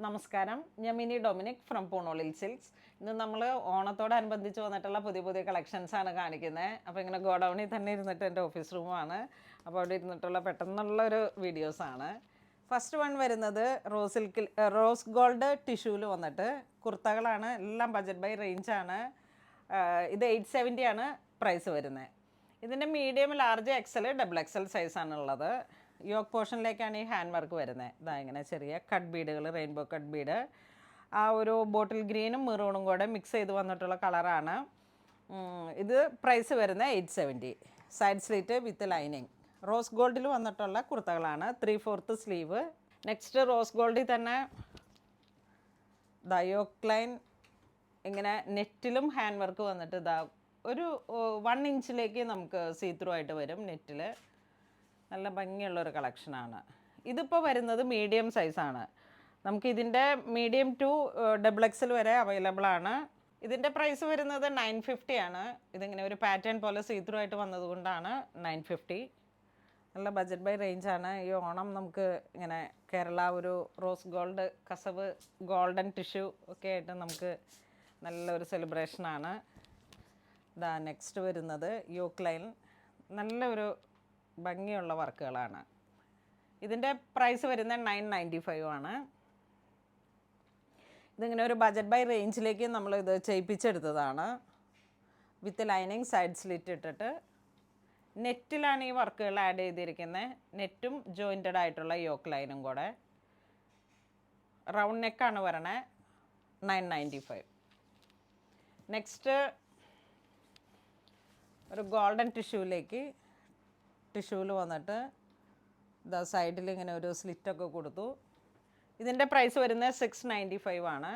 നമസ്കാരം, ഞാൻ mini Dominic from പൂണോളിൽ silks. ഇന്ന് നമ്മൾ ഓണത്തോടനുബന്ധിച്ച് വന്നിട്ടുള്ള പുതിയ പുതിയ കളക്ഷൻസാണ് കാണിക്കുന്നത്. അപ്പോൾ ഇങ്ങനെ ഗോഡൗണിൽ തന്നെ ഇരുന്നിട്ട് എൻ്റെ ഓഫീസ് റൂമാണ്. അപ്പോൾ അവിടെ ഇരുന്നിട്ടുള്ള പെട്ടെന്നുള്ളൊരു വീഡിയോസാണ്. ഫസ്റ്റ് വൺ വരുന്നത് റോസ് ഗോൾഡ് ടിഷ്യൂവിൽ വന്നിട്ട് കുർത്തകളാണ്. എല്ലാം ബജറ്റ് ബൈ റേഞ്ചാണ്. ഇത് 870 ആണ് പ്രൈസ് വരുന്നത്. ഇതിൻ്റെ medium, large, XL, double XL സൈസാണുള്ളത്. യോക്ക് പോർഷനിലേക്കാണ് ഈ ഹാൻഡ് വർക്ക് വരുന്നത്. ഇതാ ഇങ്ങനെ ചെറിയ കട്ട് ബീഡുകൾ, റെയിൻബോ കട്ട് ബീഡ്, ആ ഒരു ബോട്ടിൽ ഗ്രീനും മെറൂണും കൂടെ മിക്സ് ചെയ്ത് വന്നിട്ടുള്ള കളറാണ്. ഇത് പ്രൈസ് വരുന്നത് 870. Side slit with lining. Rose ഗോൾഡിൽ വന്നിട്ടുള്ള കുർത്തകളാണ്. 3/4 സ്ലീവ്. നെക്സ്റ്റ് റോസ് ഗോൾഡിൽ തന്നെ യോക്ക് ലൈൻ ഇങ്ങനെ നെറ്റിലും ഹാൻഡ് വർക്ക് വന്നിട്ട് ഒരു 1 ഇഞ്ചിലേക്ക് നമുക്ക് സീ ത്രൂ ആയിട്ട് വരും നെറ്റിൽ. നല്ല ഭംഗിയുള്ളൊരു കളക്ഷനാണ്. ഇതിപ്പോൾ വരുന്നത് മീഡിയം സൈസാണ്. നമുക്ക് ഇതിൻ്റെ മീഡിയം ടു ഡബിൾ എക്സൽ വരെ അവൈലബിൾ ആണ്. ഇതിൻ്റെ പ്രൈസ് വരുന്നത് 950 ആണ്. ഇതിങ്ങനെ ഒരു പാറ്റേൺ പോലെ സീ ത്രൂ ആയിട്ട് വന്നതുകൊണ്ടാണ് 950. നല്ല ബജറ്റ് ബൈ റേഞ്ചാണ്. ഈ ഓണം നമുക്ക് ഇങ്ങനെ കേരള ഒരു റോസ് ഗോൾഡ് കസവ് ഗോൾഡൻ ടിഷ്യൂ ഒക്കെ ആയിട്ട് നമുക്ക് നല്ലൊരു സെലിബ്രേഷനാണ്. നെക്സ്റ്റ് വരുന്നത് യോക്ക് ലൈൻ. നല്ലൊരു ഭംഗിയുള്ള വർക്കുകളാണ്. ഇതിൻ്റെ പ്രൈസ് വരുന്നത് 995 ആണ്. ഇതിങ്ങനെ ഒരു ബജറ്റ് ബൈ റേഞ്ചിലേക്ക് നമ്മളിത് ചെയ്യിപ്പിച്ചെടുത്തതാണ്. വിത്ത് ലൈനിങ്, സൈഡ് സ്ലിറ്റ് ഇട്ടിട്ട് നെറ്റിലാണ് ഈ വർക്കുകൾ ആഡ് ചെയ്തിരിക്കുന്നത്. നെറ്റും ജോയിൻറ്റഡ് ആയിട്ടുള്ള യോക്ക് ലൈനും കൂടെ. റൗണ്ട് നെക്കാണ് വരണേ. 995. നെക്സ്റ്റ് ഒരു ഗോൾഡൻ ടിഷ്യൂവിൽ വന്നിട്ട് സൈഡിൽ ഇങ്ങനെ ഒരു സ്ലിറ്റൊക്കെ കൊടുത്തു. ഇതിൻ്റെ പ്രൈസ് വരുന്നത് 695 ആണ്.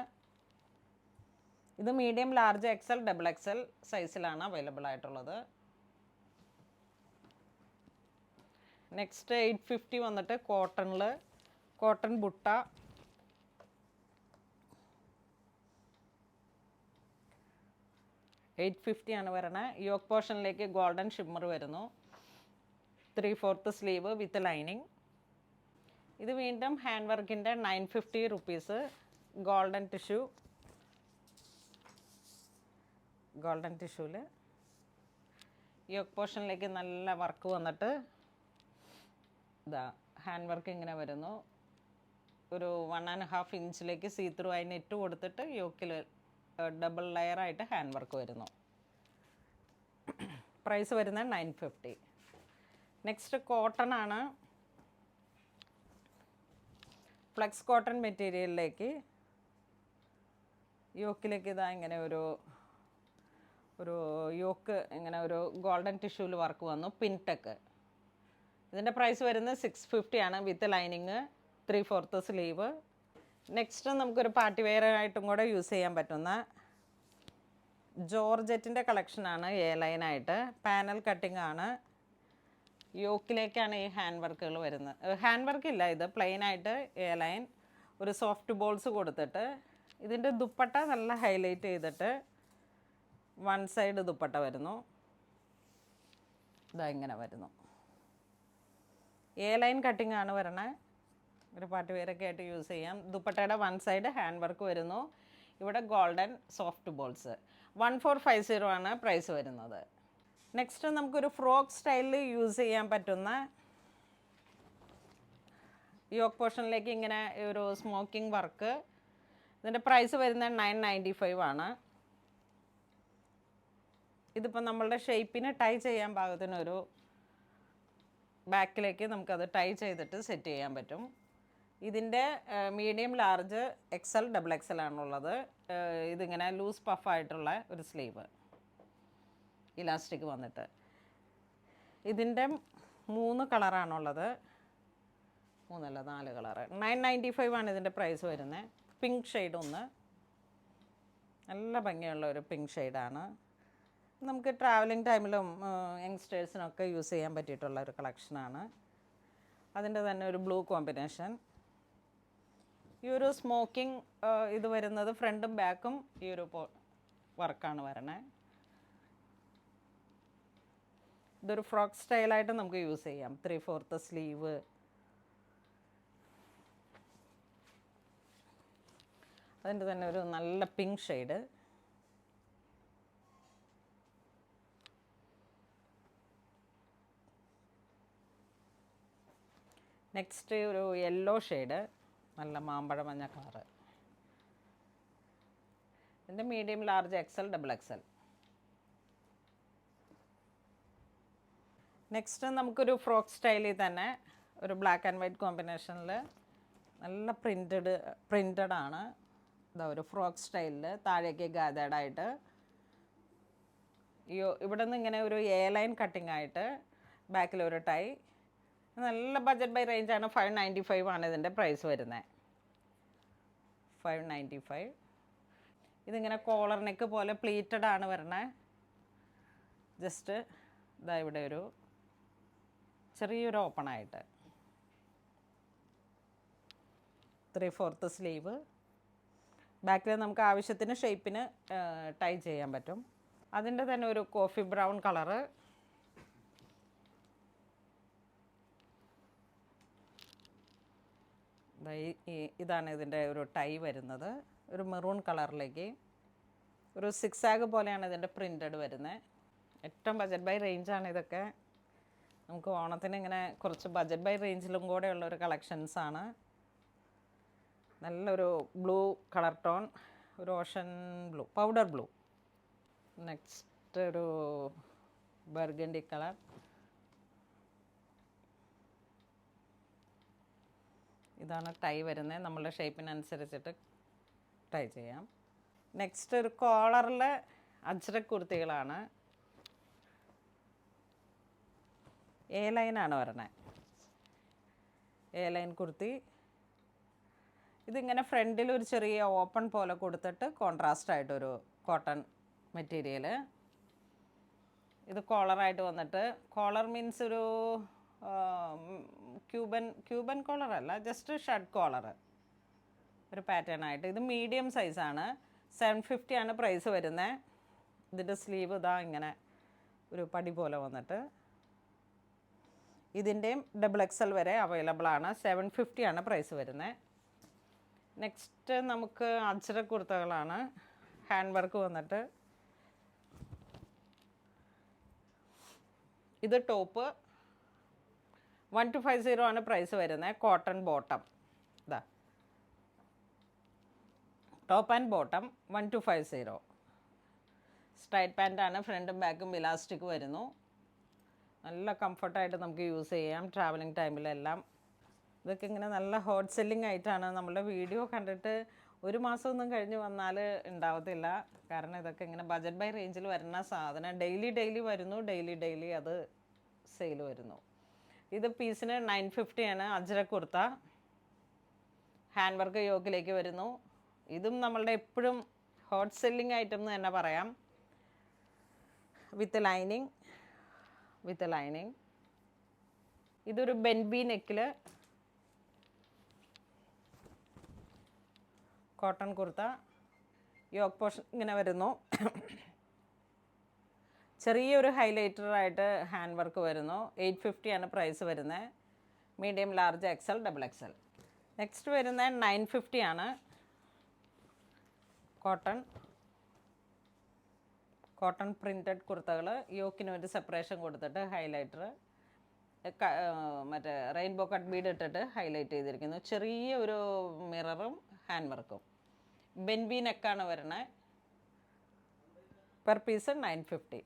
ഇത് medium, large, XL, double XL സൈസിലാണ് അവൈലബിൾ ആയിട്ടുള്ളത്. നെക്സ്റ്റ് 850 വന്നിട്ട് കോട്ടൺ ബുട്ട. $850 ആണ് വരണേ. യോക്ക് പോർഷനിലേക്ക് ഗോൾഡൻ ഷിമ്മർ വരുന്നു. 3/4 സ്ലീവ് വിത്ത് ലൈനിങ്. ഇത് വീണ്ടും ഹാൻഡ് വർക്കിൻ്റെ 950 റുപ്പീസ്. ഗോൾഡൻ ടിഷ്യൂവിൽ യോക്ക് പോർഷനിലേക്ക് നല്ല വർക്ക് വന്നിട്ട് ഹാൻഡ് വർക്ക് ഇങ്ങനെ വരുന്നു. ഒരു 1.5 ഇഞ്ചിലേക്ക് സീ ത്രൂ ആയി നെറ്റ് കൊടുത്തിട്ട് യോക്കിൽ ഡബിൾ ലെയറായിട്ട് ഹാൻഡ് വർക്ക് വരുന്നു. പ്രൈസ് വരുന്നത് 950. നെക്സ്റ്റ് കോട്ടൺ ആണ്. ഫ്ലെക്സ് കോട്ടൺ മെറ്റീരിയലിലേക്ക് യോക്കിലേക്ക് ഇങ്ങനെ ഒരു യോക്ക് ഇങ്ങനെ ഒരു ഗോൾഡൻ ടിഷ്യൂവിൽ വർക്ക് വന്നു. പിൻടെക്ക്. ഇതിൻ്റെ പ്രൈസ് വരുന്നത് 650 ആണ് വിത്ത് ലൈനിങ്. 3/4 സ്ലീവ്. നെക്സ്റ്റ് നമുക്കൊരു പാർട്ടി വെയർ ആയിട്ടും കൂടെ യൂസ് ചെയ്യാൻ പറ്റുന്ന ജോർജറ്റിൻ്റെ കളക്ഷനാണ്. ലൈനായിട്ട് പാനൽ കട്ടിംഗ് ആണ്. യോക്കിലേക്കാണ് ഈ ഹാൻഡ് വർക്കുകൾ വരുന്നത്. ഹാൻഡ് വർക്കില്ല, ഇത് പ്ലെയിനായിട്ട് ലൈൻ. ഒരു സോഫ്റ്റ് ബോൾസ് കൊടുത്തിട്ട് ഇതിൻ്റെ ദുപ്പട്ട നല്ല ഹൈലൈറ്റ് ചെയ്തിട്ട് 1 സൈഡ് ദുപ്പട്ട വരുന്നു. ഇങ്ങനെ വരുന്നു. ലൈൻ കട്ടിംഗ് ആണ് വരണേ. ഒരു പാർട്ടി വെയറൊക്കെ ആയിട്ട് യൂസ് ചെയ്യാം. ദുപ്പട്ടയുടെ 1 സൈഡ് ഹാൻഡ് വർക്ക് വരുന്നു. ഇവിടെ ഗോൾഡൻ സോഫ്റ്റ് ബോൾസ്. 1450 ആണ് പ്രൈസ് വരുന്നത്. നെക്സ്റ്റ് നമുക്കൊരു ഫ്രോക്ക് സ്റ്റൈലിൽ യൂസ് ചെയ്യാൻ പറ്റുന്ന യോക്ക് പോർഷനിലേക്ക് ഇങ്ങനെ ഒരു സ്മോക്കിംഗ് വർക്ക്. ഇതിൻ്റെ പ്രൈസ് വരുന്നത് 995 ആണ്. ഇതിപ്പോൾ നമ്മളുടെ ഷേപ്പിന് ടൈ ചെയ്യാൻ പാകത്തിനൊരു ബാക്കിലേക്ക് നമുക്കത് ടൈ ചെയ്തിട്ട് സെറ്റ് ചെയ്യാൻ പറ്റും. ഇതിൻ്റെ medium, large, XL, double XL ആണുള്ളത്. ഇതിങ്ങനെ ലൂസ് പഫായിട്ടുള്ള ഒരു സ്ലീവ്, ഇലാസ്റ്റിക് വന്നിട്ട്. ഇതിൻ്റെ 3 കളറാണുള്ളത്. 4 കളറ്. 995 ആണ് ഇതിൻ്റെ പ്രൈസ് വരുന്നത്. പിങ്ക് ഷെയ്ഡ് ഒന്ന്, നല്ല ഭംഗിയുള്ള ഒരു പിങ്ക് ഷെയ്ഡാണ്. നമുക്ക് ട്രാവലിംഗ് ടൈമിലും യങ്സ്റ്റേഴ്സിനൊക്കെ യൂസ് ചെയ്യാൻ പറ്റിയിട്ടുള്ള ഒരു കളക്ഷനാണ്. അതിൻ്റെ തന്നെ ഒരു ബ്ലൂ കോമ്പിനേഷൻ. ഈ ഒരു സ്മോക്കിംഗ് ഇത് വരുന്നത് ഫ്രണ്ടും ബാക്കും ഈ ഒരു വർക്കാണ് വരണേ. ഇതൊരു ഫ്രോക്ക് സ്റ്റൈലായിട്ട് നമുക്ക് യൂസ് ചെയ്യാം. 3/4 സ്ലീവ്. അതിൻ്റെ തന്നെ ഒരു നല്ല പിങ്ക് ഷെയ്ഡ്. നെക്സ്റ്റ് ഒരു യെല്ലോ ഷെയ്ഡ്, നല്ല മാമ്പഴ മഞ്ഞ കളറ്. ഇതിൻ്റെ medium, large, XL, double XL. Next നമുക്കൊരു ഫ്രോക്ക് സ്റ്റൈലിൽ തന്നെ ഒരു ബ്ലാക്ക് ആൻഡ് വൈറ്റ് കോമ്പിനേഷനിൽ നല്ല പ്രിൻറ്റഡ് ആണ്. ഇതാ ഒരു ഫ്രോക്ക് സ്റ്റൈലിൽ താഴേക്ക് ഗാദേഡായിട്ട് ഇവിടെ നിന്ന് ഇങ്ങനെ ഒരു എ ലൈൻ കട്ടിംഗ് ആയിട്ട് ബാക്കിലൊരു ടൈ. നല്ല ബഡ്ജറ്റ് ബൈ റേഞ്ചാണ്. 595 ആണ് ഇതിൻ്റെ പ്രൈസ് വരുന്നത്. 595. ഇതിങ്ങനെ കോളർ നെക്ക് പോലെ പ്ലീറ്റഡ് ആണ് വരുന്നത്. ജസ്റ്റ് ഇതാ ഇവിടെ ഒരു ചെറിയൊരു ഓപ്പൺ ആയിട്ട് 3/4 സ്ലീവ്. ബാക്കിൽ നമുക്ക് ആവശ്യത്തിന് ഷേപ്പിന് ടൈ ചെയ്യാൻ പറ്റും. അതിൻ്റെ തന്നെ ഒരു കോഫി ബ്രൗൺ കളറ്. ഇതാണ് ഇതിൻ്റെ ഒരു ടൈ വരുന്നത്. ഒരു മെറൂൺ കളറിലേക്ക് ഒരു 6 പോലെയാണ് ഇതിൻ്റെ പ്രിൻറ്റഡ് വരുന്നത്. ഏറ്റവും ബഡ്ജറ്റ് ബൈ റേഞ്ചാണ് ഇതൊക്കെ. നമുക്ക് ഓണത്തിന് ഇങ്ങനെ കുറച്ച് ബഡ്ജറ്റ് ബൈ റേഞ്ചിലും കൂടെ ഉള്ളൊരു കളക്ഷൻസാണ്. നല്ലൊരു ബ്ലൂ കളർ ടോൺ, ഒരു Ocean blue, powder blue. Next ഒരു ബർഗണ്ടി കളർ. ഇതാണ് ടൈ വരുന്നത്. നമ്മളുടെ ഷേപ്പിനനുസരിച്ചിട്ട് ടൈ ചെയ്യാം. നെക്സ്റ്റ് ഒരു കോളറിൽ അജ്രക് കുർത്തികളാണ്. എ ലൈനാണ് വരണേ. A line kurti. ഇതിങ്ങനെ ഫ്രണ്ടിൽ ഒരു ചെറിയ ഓപ്പൺ പോലെ കൊടുത്തിട്ട് കോൺട്രാസ്റ്റ് ആയിട്ടൊരു കോട്ടൺ മെറ്റീരിയൽ. ഇത് കോളറായിട്ട് വന്നിട്ട്, കോളർ മീൻസ് ഒരു ക്യൂബൻ കോളറല്ല, ജസ്റ്റ് ഷർട്ട് കോളർ ഒരു പാറ്റേൺ ആയിട്ട്. ഇത് മീഡിയം സൈസാണ്. 750 ആണ് പ്രൈസ് വരുന്നത്. ഇതിൻ്റെ സ്ലീവ് ഇതാ ഇങ്ങനെ ഒരു പടി പോലെ വന്നിട്ട്. ഇതിൻ്റെയും ഡബിൾ എക്സൽ വരെ അവൈലബിൾ ആണ്. 750 ആണ് പ്രൈസ് വരുന്നത്. നെക്സ്റ്റ് നമുക്ക് അജ്രക് കുർത്തകളാണ്. ഹാൻഡ് വർക്ക് വന്നിട്ട്. ഇത് ടോപ്പ് 1250 ആണ് പ്രൈസ് വരുന്നത്. Cotton bottom. ഇതാ ടോപ്പ് ആൻഡ് ബോട്ടം 1250. സ്ട്രൈറ്റ് പാൻറ്റാണ്. ഫ്രണ്ടും ബാക്കും ഇലാസ്റ്റിക് വരുന്നു. നല്ല കംഫർട്ടായിട്ട് നമുക്ക് യൂസ് ചെയ്യാം ട്രാവലിംഗ് ടൈമിലെല്ലാം. ഇതൊക്കെ ഇങ്ങനെ നല്ല ഹോട്ട് സെല്ലിംഗ് ആയിട്ടാണ്. നമ്മളുടെ വീഡിയോ കണ്ടിട്ട് ഒരു മാസമൊന്നും കഴിഞ്ഞ് വന്നാൽ ഉണ്ടാവത്തില്ല. കാരണം ഇതൊക്കെ ഇങ്ങനെ ബഡ്ജറ്റ് ബൈ റേഞ്ചിൽ വരുന്ന സാധനം ഡെയിലി വരുന്നു. ഡെയിലി അത് സെയിൽ വരുന്നു. ഇത് പീസിന് 950 ആണ്. അജ്രക് കുർത്ത. ഹാൻഡ് വർക്ക് യോക്കിലേക്ക് വരുന്നു. ഇതും നമ്മളുടെ എപ്പോഴും ഹോട്ട് സെല്ലിംഗ് ഐറ്റം എന്ന് തന്നെ പറയാം. വിത്ത് ലൈനിങ്. ഇതൊരു ബെൻബി നെക്കിൽ കോട്ടൺ കുർത്ത. യോക്ക് പോർഷൻ ഇങ്ങനെ വരുന്നു. ചെറിയൊരു ഹൈലൈറ്ററായിട്ട് ഹാൻഡ് വർക്ക് വരുന്നു. 850 ആണ് പ്രൈസ് വരുന്നത്. Medium, large, XL, double XL. Next വരുന്നത് 950 ആണ്. Cotton printed കുർത്തകൾ. യോക്കിന് ഒരു സെപ്പറേഷൻ കൊടുത്തിട്ട് ഹൈലൈറ്റർ, മറ്റേ റെയിൻബോ കട്ട് ബീഡ് ഇട്ടിട്ട് ഹൈലൈറ്റ് ചെയ്തിരിക്കുന്നു. ചെറിയ ഒരു മിററും ഹാൻഡ് വർക്കും. ബെൻബി നെക്കാണ് വരുന്നത്. Per piece 950.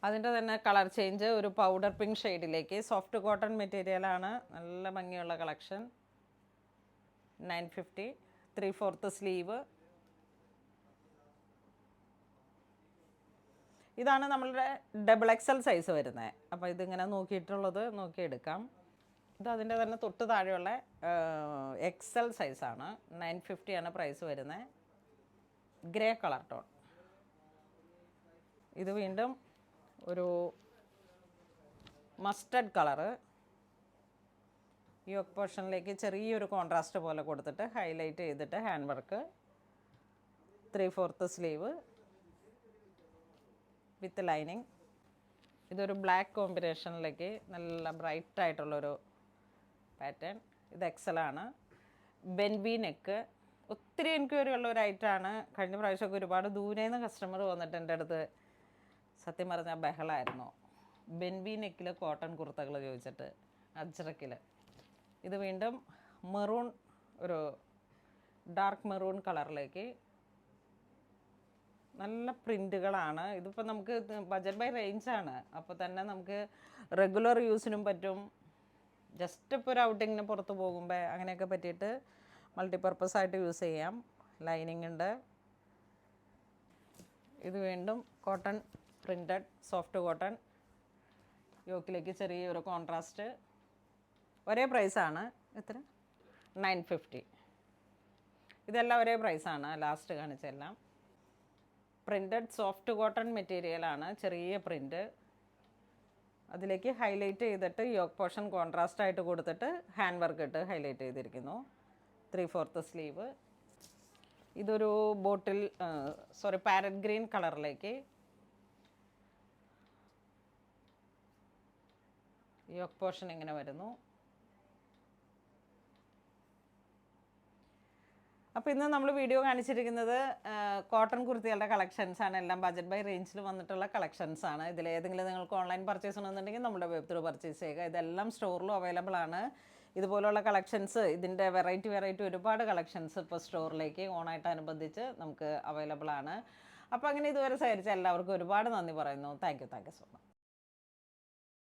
അതിൻ്റെ തന്നെ കളർ ചേഞ്ച് ഒരു പൗഡർ പിങ്ക് ഷെയ്ഡിലേക്ക്. സോഫ്റ്റ് കോട്ടൺ മെറ്റീരിയലാണ്. നല്ല ഭംഗിയുള്ള കളക്ഷൻ. 950. 3/4 സ്ലീവ്. ഇതാണ് നമ്മളുടെ ഡബിൾ എക്സൽ സൈസ് വരുന്നത്. അപ്പോൾ ഇതിങ്ങനെ നോക്കിയെടുക്കാം. ഇത് അതിൻ്റെ തന്നെ തൊട്ട് താഴെയുള്ള എക്സൽ സൈസാണ്. 950 ആണ് പ്രൈസ് വരുന്നത്. Grey colour tone. ഇത് വീണ്ടും ഒരു മസ്റ്റർഡ് കളറ്. യോക്ക് പോർഷനിലേക്ക് ചെറിയൊരു കോൺട്രാസ്റ്റ് പോലെ കൊടുത്തിട്ട് ഹൈലൈറ്റ് ചെയ്തിട്ട് hand work. 3/4 sleeve with lining. ഇതൊരു ബ്ലാക്ക് കോമ്പിനേഷനിലേക്ക് നല്ല ബ്രൈറ്റ് ആയിട്ടുള്ളൊരു പാറ്റേൺ. ഇത് എക്സലാണ്. ബെൻബി നെക്ക്. ഒത്തിരി എൻക്വയറി ഉള്ള ഒരു ഐറ്റമാണ്. കഴിഞ്ഞ പ്രാവശ്യമൊക്കെ ഒരുപാട് ദൂരെ നിന്ന് കസ്റ്റമർ വന്നിട്ട് എൻ്റെ അടുത്ത് സത്യം പറഞ്ഞാൽ ബഹളമായിരുന്നു. ബെൻബി നെക്കിൽ കോട്ടൺ കുർത്തകൾ ചോദിച്ചിട്ട് അജ്രക്കിൽ. ഇത് വീണ്ടും മെറൂൺ, ഒരു ഡാർക്ക് മെറൂൺ കളറിലേക്ക് നല്ല പ്രിൻറ്റുകളാണ്. ഇതിപ്പോൾ നമുക്ക് ബജറ്റ് ബൈ റേഞ്ചാണ്. അപ്പോൾ തന്നെ നമുക്ക് റെഗുലർ യൂസിനും പറ്റും, ജസ്റ്റ് ഇപ്പോൾ ഒരു ഔട്ടിങ്ങിന് പുറത്ത് പോകുമ്പോൾ അങ്ങനെയൊക്കെ പറ്റിയിട്ട് മൾട്ടിപർപ്പസ് ആയിട്ട് യൂസ് ചെയ്യാം. ലൈനിങ് ഉണ്ട്. ഇത് വീണ്ടും കോട്ടൺ പ്രിൻറ്റഡ് സോഫ്റ്റ് കോട്ടൺ, യോക്കിലേക്ക് ചെറിയൊരു കോൺട്രാസ്റ്റ്. ഒരേ പ്രൈസാണ്. എത്ര? 950. ഇതെല്ലാം ഒരേ പ്രൈസാണ്, ലാസ്റ്റ് കാണിച്ചെല്ലാം. പ്രിൻറ്റഡ് സോഫ്റ്റ് കോട്ടൺ മെറ്റീരിയലാണ്, ചെറിയ പ്രിൻറ്റ്. അതിലേക്ക് ഹൈലൈറ്റ് ചെയ്തിട്ട് യോക്ക് പോർഷൻ കോൺട്രാസ്റ്റ് ആയിട്ട് കൊടുത്തിട്ട് ഹാൻഡ് വർക്ക് ഇട്ട് ഹൈലൈറ്റ് ചെയ്തിരിക്കുന്നു. 3/4 സ്ലീവ്. ഇതൊരു ബോട്ടിൽ പാരറ്റ് ഗ്രീൻ കളറിലേക്ക് യോക്ക് പോർഷൻ ഇങ്ങനെ വരുന്നു. അപ്പോൾ ഇന്ന് നമ്മൾ വീഡിയോ കാണിച്ചിരിക്കുന്നത് കോട്ടൺ കുർത്തികളുടെ കളക്ഷൻസാണ്. എല്ലാം ബജറ്റ് ബൈ റേഞ്ചിൽ വന്നിട്ടുള്ള കളക്ഷൻസാണ്. ഇതിലേതെങ്കിലും നിങ്ങൾക്ക് ഓൺലൈൻ പർച്ചേസ് ഉണ്ടെന്നുണ്ടെങ്കിൽ നമ്മുടെ വെബ് ത്രൂ പർച്ചേസ് ചെയ്യുക. ഇതെല്ലാം സ്റ്റോറിലും അവൈലബിൾ ആണ്. ഇതുപോലുള്ള കളക്ഷൻസ്, ഇതിൻ്റെ വെറൈറ്റി ഒരുപാട് കളക്ഷൻസ് ഇപ്പോൾ സ്റ്റോറിലേക്ക് ഓണായിട്ടനുബന്ധിച്ച് നമുക്ക് അവൈലബിൾ ആണ്. അപ്പോൾ അങ്ങനെ ഇതുവരെ സഹകരിച്ച എല്ലാവർക്കും ഒരുപാട് നന്ദി പറയുന്നു. Thank you so much.